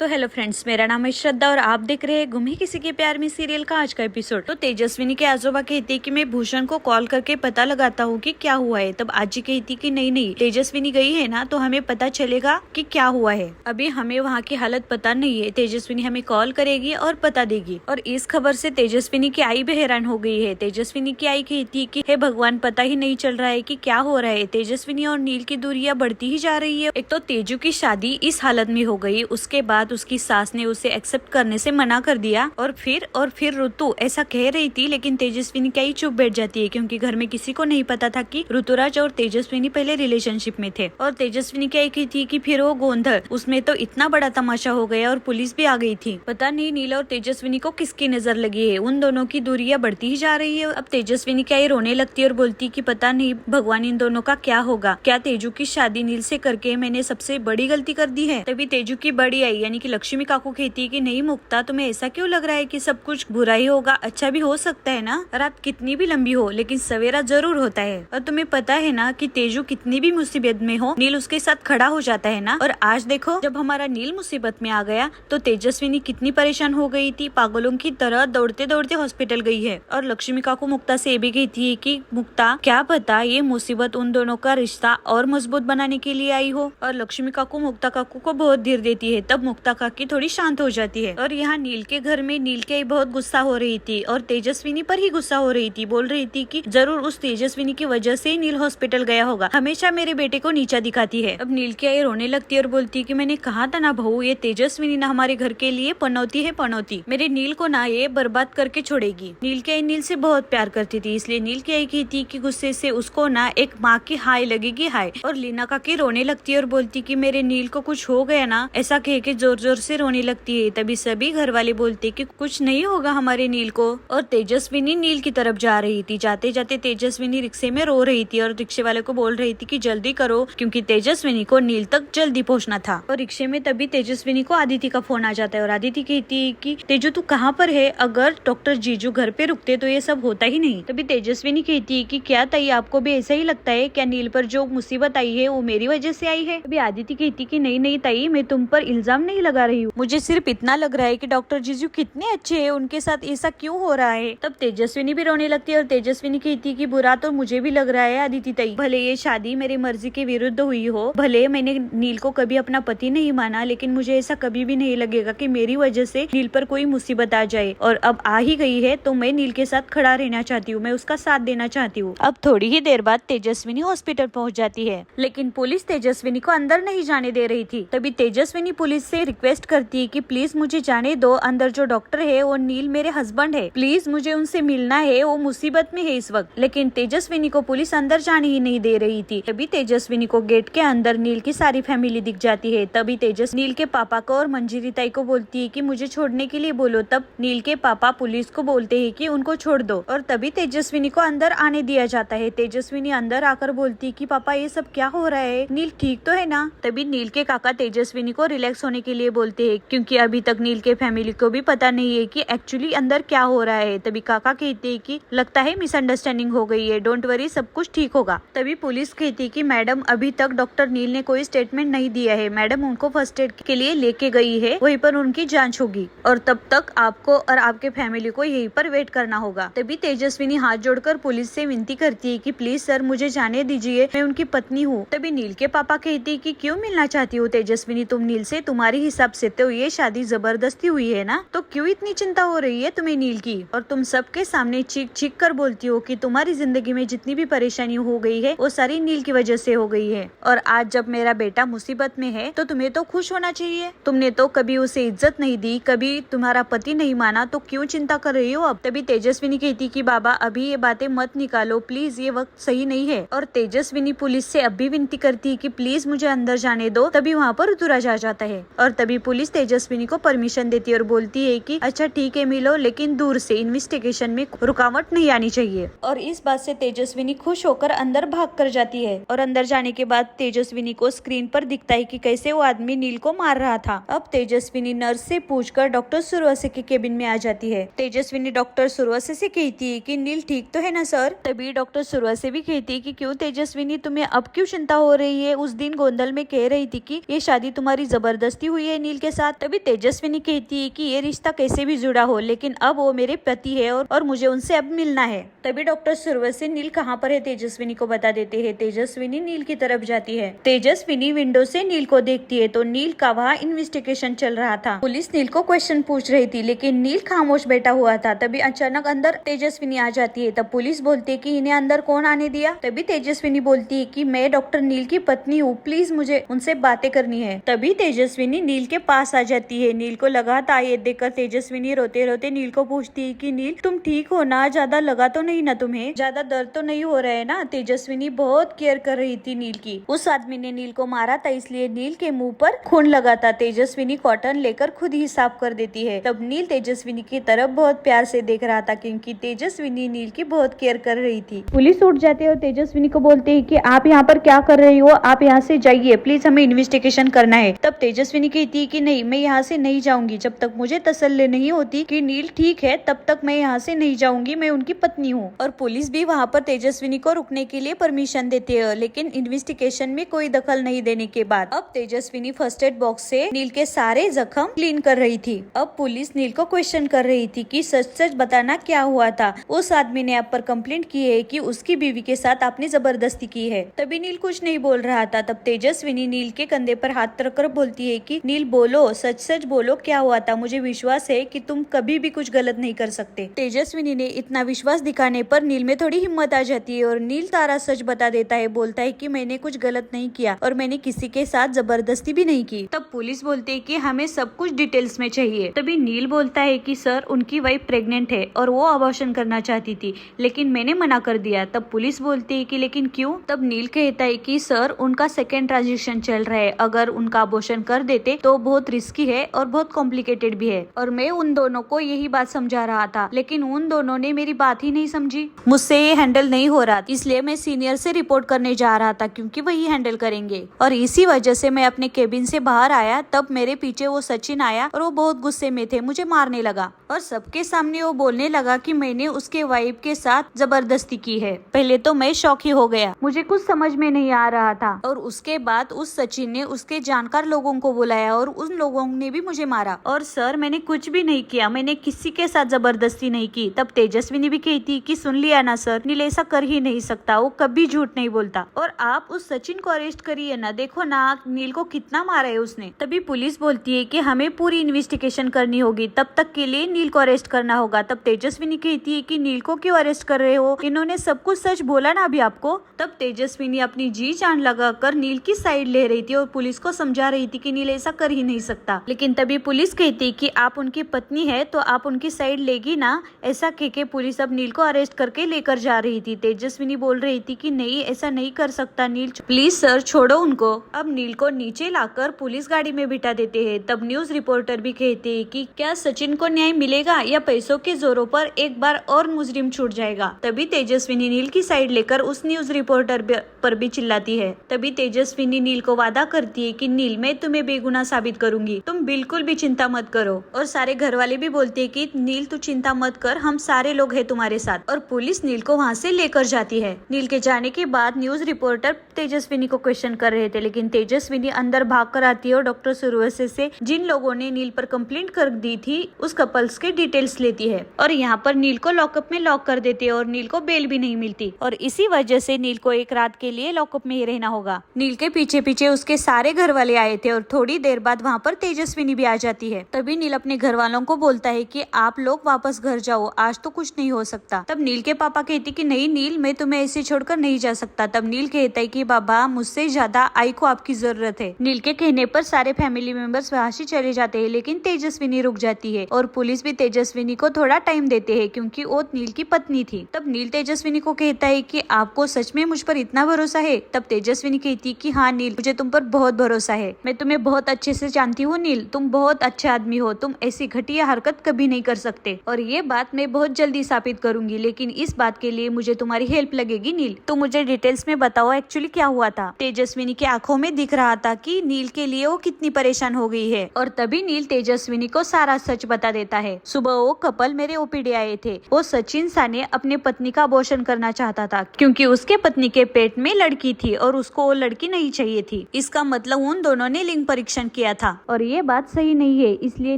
तो hello friends, मेरा नाम है श्रद्धा और आप देख रहे हैं गुम किसी के प्यार में सीरियल का आज का एपिसोड। तो तेजस्विनी के आजोबा कहते कि मैं भूषण को कॉल करके पता लगाता हूँ कि क्या हुआ है। तब आजी कहती कि नहीं तेजस्विनी गई है ना तो हमें पता चलेगा कि क्या हुआ है। अभी हमें वहाँ की हालत पता नहीं है, तेजस्विनी हमें कॉल करेगी और पता देगी। और इस खबर से तेजस्विनी की आई भी हैरान हो गई है। तेजस्विनी की आई कहती कि हे भगवान, पता ही नहीं चल रहा है कि क्या हो रहा है। तेजस्विनी और नील की दूरियां बढ़ती ही जा रही है। एक तो तेजू की शादी इस हालत में हो गई, उसके बाद उसकी सास ने उसे एक्सेप्ट करने से मना कर दिया और फिर ऋतु ऐसा कह रही थी, लेकिन तेजस्विनी क्या ही चुप बैठ जाती है क्योंकि घर में किसी को नहीं पता था कि ऋतुराज और तेजस्विनी पहले रिलेशनशिप में थे। और तेजस्विनी क्या ही थी कि फिर वो गोंधल, उसमें तो इतना बड़ा तमाशा हो गया और पुलिस भी आ गई थी। पता नहीं नील और तेजस्विनी को किसकी नजर लगी है, उन दोनों की दूरियां बढ़ती ही जा रही है। अब तेजस्विनी क्या ही रोने लगती है और बोलती कि पता नहीं भगवान इन दोनों का क्या होगा। क्या तेजू की शादी नील से करके मैंने सबसे बड़ी गलती कर दी है। तभी तेजू की बड़ी आई यानी कि लक्ष्मी काकू कहती है कि नहीं मुक्ता, तुम्हें ऐसा क्यों लग रहा है कि सब कुछ बुरा ही होगा, अच्छा भी हो सकता है ना। रात कितनी भी लंबी हो लेकिन सवेरा जरूर होता है। और तुम्हें पता है ना कि तेजू कितनी भी मुसीबत में हो नील उसके साथ खड़ा हो जाता है ना। और आज देखो जब हमारा नील मुसीबत में आ गया तो तेजस्विनी कितनी परेशान हो गई थी, पागलों की तरह दौड़ते दौड़ते हॉस्पिटल गई है। और लक्ष्मी काकू मुक्ता से भी कहती है कि मुक्ता क्या पता ये मुसीबत उन दोनों का रिश्ता और मजबूत बनाने के लिए आई हो। और लक्ष्मी काकू मुक्ता काकू को बहुत धीर देती है। तब मुक्ता काकी थोड़ी शांत हो जाती है। और यहाँ नील के घर में नील के बहुत गुस्सा हो रही थी और तेजस्विनी पर ही गुस्सा हो रही थी। बोल रही थी कि जरूर उस तेजस्विनी की वजह से नील हॉस्पिटल गया होगा, हमेशा मेरे बेटे को नीचा दिखाती है। अब नील की आई रोने लगती है और बोलती है कि मैंने कहा था ना बहू, ये तेजस्विनी ना हमारे घर के लिए पनौती है, पनौती। मेरे नील को ना ये बर्बाद करके छोड़ेगी। नील की आई नील से बहुत प्यार करती थी, इसलिए नील की आई कहती कि गुस्से से उसको ना एक माँ की हाय लगेगी, हाय। और लीना काकी रोने लगती है और बोलती कि मेरे नील को कुछ हो गया ना, ऐसा कह के जोर जोर से रोने लगती है। तभी सभी घर वाले बोलते कि कुछ नहीं होगा हमारे नील को। और तेजस्विनी नील की तरफ जा रही थी। जाते जाते तेजस्विनी रिक्शे में रो रही थी और रिक्शे वाले को बोल रही थी कि जल्दी करो क्योंकि तेजस्विनी को नील तक जल्दी पहुंचना था। और रिक्शे में तभी तेजस्विनी को आदिति का फोन आ जाता है और आदिति कहती है कि तेजू तू कहाँ पर है, अगर डॉक्टर जीजू घर पे रुकते तो ये सब होता ही नहीं। तभी तेजस्विनी कहती है कि क्या ताई आपको भी ऐसा ही लगता है, क्या नील पर जो मुसीबत आई है वो मेरी वजह से आई है। तभी आदिति कहती कि नहीं ताई, मैं तुम पर इल्जाम नहीं लगा रही हूँ, मुझे सिर्फ इतना लग रहा है कि डॉक्टर जीजू कितने अच्छे हैं, उनके साथ ऐसा क्यों हो रहा है। तब तेजस्विनी भी रोने लगती है और तेजस्विनी कहती कि बुरा तो मुझे भी लग रहा है आदिति ताई, भले ये शादी मेरी मर्जी के विरुद्ध हुई हो, भले मैंने नील को कभी अपना पति नहीं माना, लेकिन मुझे ऐसा कभी भी नहीं लगेगा कि मेरी वजह से नील पर कोई मुसीबत आ जाए। और अब आ ही गई है तो मैं नील के साथ खड़ा रहना चाहती हूँ, मैं उसका साथ देना चाहती हूँ। अब थोड़ी ही देर बाद तेजस्विनी हॉस्पिटल पहुँच जाती है, लेकिन पुलिस तेजस्विनी को अंदर नहीं जाने दे रही थी। तभी तेजस्विनी पुलिस से रिक्वेस्ट करती है कि प्लीज मुझे जाने दो, अंदर जो डॉक्टर है वो नील मेरे हस्बैंड है, प्लीज मुझे उनसे मिलना है, वो मुसीबत में है इस वक्त। लेकिन तेजस्विनी को पुलिस अंदर जाने ही नहीं दे रही थी। तभी तेजस्विनी को गेट के अंदर नील की सारी फैमिली दिख जाती है। तभी तेजस नील के पापा को और मंजीरी ताई को बोलती है कि मुझे छोड़ने के लिए बोलो। तब नील के पापा पुलिस को बोलते हैं कि उनको छोड़ दो और तभी तेजस्विनी को अंदर आने दिया जाता है। तेजस्विनी अंदर आकर बोलती है कि पापा ये सब क्या हो रहा है, नील ठीक तो है ना। तभी नील के काका तेजस्विनी को रिलैक्स होने के लिए बोलते हैं क्योंकि अभी तक नील के फैमिली को भी पता नहीं है कि एक्चुअली अंदर क्या हो रहा है। तभी काका कहते हैं कि लगता है मिसअंडरस्टैंडिंग हो गई है, डोंट वरी सब कुछ ठीक होगा। तभी पुलिस कहती है कि मैडम अभी तक डॉक्टर नील ने कोई स्टेटमेंट नहीं दिया है, मैडम उनको फर्स्ट एड के लिए लेके गई है, वहीं पर उनकी जांच होगी और तब तक आपको और आपके फैमिली को यहीं पर वेट करना होगा। तभी तेजस्विनी हाथ जोड़कर पुलिस से विनती करती है कि प्लीज सर मुझे जाने दीजिए, मैं उनकी पत्नी हूँ। तभी नील के पापा कहते हैं कि क्यों मिलना चाहती हो तेजस्विनी तुम नील से, तुम्हारे हिसाब से तो ये शादी जबरदस्ती हुई है ना, तो क्यों इतनी चिंता हो रही है तुम्हें नील की। और तुम सबके सामने चीख चीख कर बोलती हो कि तुम्हारी जिंदगी में जितनी भी परेशानी हो गई है वो सारी नील की वजह से हो गई है। और आज जब मेरा बेटा मुसीबत में है तो तुम्हें तो खुश होना चाहिए, तुमने तो कभी उसे इज्जत नहीं दी, कभी तुम्हारा पति नहीं माना, तो क्यों चिंता कर रही हो अब। तभी तेजस्विनी कहती कि बाबा अभी ये बातें मत निकालो प्लीज, ये वक्त सही नहीं है। और तेजस्विनी पुलिस से अब भी विनती करती है कि प्लीज मुझे अंदर जाने दो। तभी वहाँ पर ऋतुराज आ जाता है और तभी पुलिस तेजस्विनी को परमिशन देती है और बोलती है कि अच्छा ठीक है मिलो, लेकिन दूर से, इन्वेस्टिगेशन में रुकावट नहीं आनी चाहिए। और इस बात से तेजस्विनी खुश होकर अंदर भाग कर जाती है। और अंदर जाने के बाद तेजस्विनी को स्क्रीन पर दिखता है कि कैसे वो आदमी नील को मार रहा था। अब तेजस्विनी नर्स से पूछकर डॉक्टर सुरवसे के केबिन में आ जाती है। तेजस्विनी डॉक्टर सुरवसे से कहती है कि नील ठीक तो है ना सर। तभी डॉक्टर सुरवसे भी कहती है कि क्यों तेजस्विनी तुम्हें अब क्यों चिंता हो रही है, उस दिन गोंदल में कह रही थी कि ये शादी तुम्हारी जबरदस्ती हुई है है नील के साथ। तभी तेजस्विनी कहती है कि ये रिश्ता कैसे भी जुड़ा हो, लेकिन अब वो मेरे पति है और मुझे उनसे अब मिलना है। तभी डॉक्टर सुरवशी नील कहाँ पर है तेजस्विनी को बता देते हैं। तेजस्विनी नील की तरफ जाती है। तेजस्विनी विंडो से नील को देखती है तो नील का वहाँ इन्वेस्टिगेशन चल रहा था। पुलिस नील को क्वेश्चन पूछ रही थी, लेकिन नील खामोश बैठा हुआ था। तभी अचानक अंदर तेजस्विनी आ जाती है। तब पुलिस बोलती है कि इन्हें अंदर कौन आने दिया। तभी तेजस्विनी बोलती है कि मैं डॉक्टर नील की पत्नी हूँ, प्लीज मुझे उनसे बातें करनी है। तभी तेजस्विनी नील के पास आ जाती है। नील को लगातार ये देखकर तेजस्विनी रोते रोते नील को पूछती है कि नील तुम ठीक हो ना, ज्यादा लगा तो नहीं ना, तुम्हें ज्यादा दर्द तो नहीं हो रहा है ना। तेजस्विनी बहुत केयर कर रही थी नील की। उस आदमी ने नील को मारा था, इसलिए नील के मुंह पर खून लगा था। तेजस्विनी कॉटन लेकर खुद ही साफ कर देती है। तब नील तेजस्विनी की तरफ बहुत प्यार से देख रहा था, क्योंकि तेजस्विनी नील की बहुत केयर कर रही थी। पुलिस उठ जाते और तेजस्विनी को बोलते हैं कि आप यहाँ पर क्या कर रही हो, आप यहाँ से जाइए, प्लीज हमें इन्वेस्टिगेशन करना है। तब तेजस्विनी कहती है कि नहीं, मैं यहाँ से नहीं जाऊंगी जब तक मुझे तसल्ली नहीं होती कि नील ठीक है, तब तक मैं यहाँ से नहीं जाऊंगी, मैं उनकी पत्नी हूँ। और पुलिस भी वहाँ पर तेजस्विनी को रुकने के लिए परमिशन देती है, लेकिन इन्वेस्टिगेशन में कोई दखल नहीं देने के बाद अब तेजस्विनी फर्स्ट एड बॉक्स से नील के सारे जख्म क्लीन कर रही थी। अब पुलिस नील को क्वेश्चन कर रही थी कि सच सच बताना क्या हुआ था। उस आदमी ने आप पर कंप्लेंट की है कि उसकी बीवी के साथ आपने जबरदस्ती की है। तभी नील कुछ नहीं बोल रहा था। तब तेजस्विनी नील के कंधे पर हाथ रखकर बोलती है कि नील बोलो, सच सच बोलो, क्या हुआ था। मुझे विश्वास है कि तुम कभी भी कुछ गलत नहीं कर सकते। तेजस्विनी ने इतना विश्वास दिखाने पर नील में थोड़ी हिम्मत आ जाती है और नील सारा सच बता देता है। बोलता है कि मैंने कुछ गलत नहीं किया और मैंने किसी के साथ जबरदस्ती भी नहीं की। तब पुलिस बोलती है कि हमें सब कुछ डिटेल्स में चाहिए। तभी नील बोलता है कि सर, उनकी वाइफ प्रेग्नेंट है और वो अबॉर्शन करना चाहती थी, लेकिन मैंने मना कर दिया। तब पुलिस बोलती है कि लेकिन क्यों। तब नील कहता है कि सर, उनका सेकेंड ट्रांजिशन चल रहा है, अगर उनका अबॉर्शन कर देते तो बहुत रिस्की है और बहुत कॉम्प्लिकेटेड भी है। और मैं उन दोनों को यही बात समझा रहा था, लेकिन उन दोनों ने मेरी बात ही नहीं समझी। मुझसे ये हैंडल नहीं हो रहा, इसलिए मैं सीनियर से रिपोर्ट करने जा रहा था, क्योंकि वही हैंडल करेंगे। और इसी वजह से मैं अपने केबिन से बाहर आया। तब मेरे पीछे वो सचिन आया और वो बहुत गुस्से में थे, मुझे मारने लगा और सबके सामने वो बोलने लगा कि मैंने उसके वाइफ के साथ जबरदस्ती की है। पहले तो मैं शॉक ही हो गया, मुझे कुछ समझ में नहीं आ रहा था। और उसके बाद उस सचिन ने उसके जानकार लोगों को बुलाया और उन लोगों ने भी मुझे मारा। और सर, मैंने कुछ भी नहीं किया, मैंने किसी के साथ जबरदस्ती नहीं की। तब तेजस्विनी भी कहती कि सुन लिया ना सर, नील ऐसा कर ही नहीं सकता, वो कभी झूठ नहीं बोलता। और आप उस सचिन को अरेस्ट करिए ना, देखो ना नील को कितना मारा है उसने। तभी पुलिस बोलती है कि हमें पूरी इन्वेस्टिगेशन करनी होगी, तब तक के लिए नील को अरेस्ट करना होगा। तब तेजस्विनी कहती है कि नील को क्यों अरेस्ट कर रहे हो, इन्होंने सब कुछ सच बोला ना अभी आपको। तब तेजस्विनी अपनी जी जान लगाकर नील की साइड ले रही थी और पुलिस को समझा रही थी कि नील ऐसा कर ही नहीं सकता। लेकिन तभी पुलिस कहती कि आप उनकी पत्नी है तो आप उनकी साइड लेगी ना। ऐसा कहके पुलिस अब नील को अरेस्ट करके लेकर जा रही थी। तेजस्विनी बोल रही थी कि नहीं, ऐसा नहीं कर सकता नील, प्लीज सर छोड़ो उनको। अब नील को नीचे लाकर पुलिस गाड़ी में बिठा देते हैं। तब न्यूज रिपोर्टर भी कहते हैं कि क्या सचिन को न्याय मिलेगा या पैसों के जोरों पर एक बार और मुजरिम छूट जाएगा। तभी तेजस्विनी नील की साइड लेकर उस न्यूज रिपोर्टर पर भी चिल्लाती है। तभी तेजस्विनी नील को वादा करती है कि नील, मैं तुम्हें बेगुनाह साबित करूंगी, तुम बिल्कुल भी चिंता मत करो। और सारे घर वाले भी बोलते हैं कि नील तू चिंता मत कर, हम सारे लोग हैं तुम्हारे साथ। और पुलिस नील को वहाँ से लेकर जाती है। नील के जाने के बाद न्यूज रिपोर्टर तेजस्विनी को क्वेश्चन कर रहे थे, लेकिन तेजस्विनी अंदर भाग कर आती है और डॉक्टर सुरवशी से जिन लोगों ने नील पर कंप्लेंट कर दी थी उस कपल्स के डिटेल्स लेती है। और यहाँ पर नील को लॉकअप में लॉक कर देती है और नील को बेल भी नहीं मिलती। और इसी वजह से नील को एक रात के लिए लॉकअप में ही रहना होगा। नील के पीछे पीछे उसके सारे घर वाले आए थे और थोड़ी देर बाद वहाँ पर तेजस्विनी भी आ जाती है। तभी नील अपने घर वालों को बोलता है कि आप लोग वापस घर जाओ, आज तो कुछ नहीं हो सकता। तब नील के पापा कहते कि नहीं नील, मैं तुम्हें ऐसे छोड़कर नहीं जा सकता। तब नील कहता है कि बाबा, मुझसे ज्यादा आई को आपकी जरूरत है। नील के कहने पर सारे फैमिली मेंबर्स वहाँ से चले जाते हैं, लेकिन तेजस्विनी रुक जाती है और पुलिस भी तेजस्विनी को थोड़ा टाइम देते हैं, क्योंकि वो नील की पत्नी थी। तब नील तेजस्विनी को कहता है कि आपको सच में मुझ पर इतना भरोसा है। तब तेजस्विनी कहती कि हाँ नील, मुझे तुम पर बहुत भरोसा है, मैं तुम्हें बहुत अच्छे से जानती हूँ नील, तुम बहुत अच्छे आदमी हो, तुम ऐसी घटिया हरकत कभी नहीं कर सकते और ये बात मैं बहुत जल्दी साबित करूंगी, लेकिन इस बात के लिए मुझे तुम्हारी हेल्प लगेगी नील। तो मुझे डिटेल्स में बताओ एक्चुअली क्या हुआ था। तेजस्विनी की आंखों में दिख रहा था कि नील के लिए वो कितनी परेशान हो गई है। और तभी नील तेजस्विनी को सारा सच बता देता है। सुबह वो कपल मेरे ओपीडी आए थे। वो सचिन साने अपनी पत्नी का अबॉर्शन करना चाहता था, क्योंकि उसके पत्नी के पेट में लड़की थी और उसको वो लड़की नहीं चाहिए थी। इसका मतलब उन दोनों ने लिंग परीक्षण किया था और ये बात सही नहीं है, इसलिए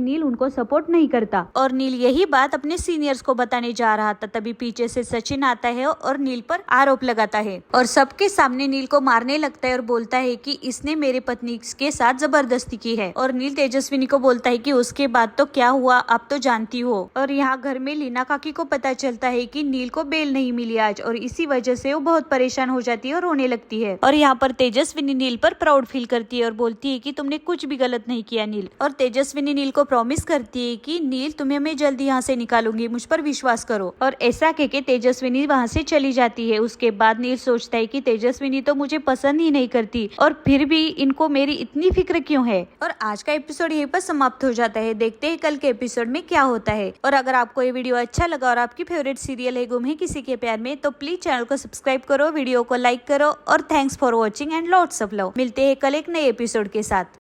नील उनको सपोर्ट नहीं करता। और नील यही बात अपने सीनियर्स को बताने जा रहा था, तभी पीछे से सचिन आता है और नील पर आरोप लगाता है और सबके सामने नील को मारने लगता है और बोलता है कि इसने मेरे पत्नी के साथ जबरदस्ती की है। और नील तेजस्विनी को बोलता है कि उसके बाद तो क्या हुआ आप तो जानती हो। और यहाँ घर में लीना काकी को पता चलता है कि नील को बेल नहीं मिली आज, और इसी वजह से वो बहुत परेशान हो जाती है और रोने लगती है। और यहाँ पर तेजस्विनी नील पर प्राउड फील करती है और बोलती है कि तुमने कुछ भी गलत नहीं किया नील। और तेजस्विनी नील को प्रॉमिस करती है कि नील तुम्हें मैं जल्दी यहाँ से निकालूंगी, मुझ पर विश्वास करो। और ऐसा कह के तेजस्विनी वहाँ से चली जाती है। उसके बाद नील सोचता है कि तेजस्विनी तो मुझे पसंद ही नहीं करती और फिर भी इनको मेरी इतनी फिक्र क्यों है। और आज का एपिसोड यहीं पर समाप्त हो जाता है। देखते हैं कल के एपिसोड में क्या होता है। और अगर आपको ये वीडियो अच्छा लगा और आपकी फेवरेट सीरियल है गुम है किसी के प्यार में, तो प्लीज चैनल को सब्सक्राइब करो, वीडियो को लाइक करो और thanks for watching and lots of love. मिलते हैं कल एक नए एपिसोड के साथ।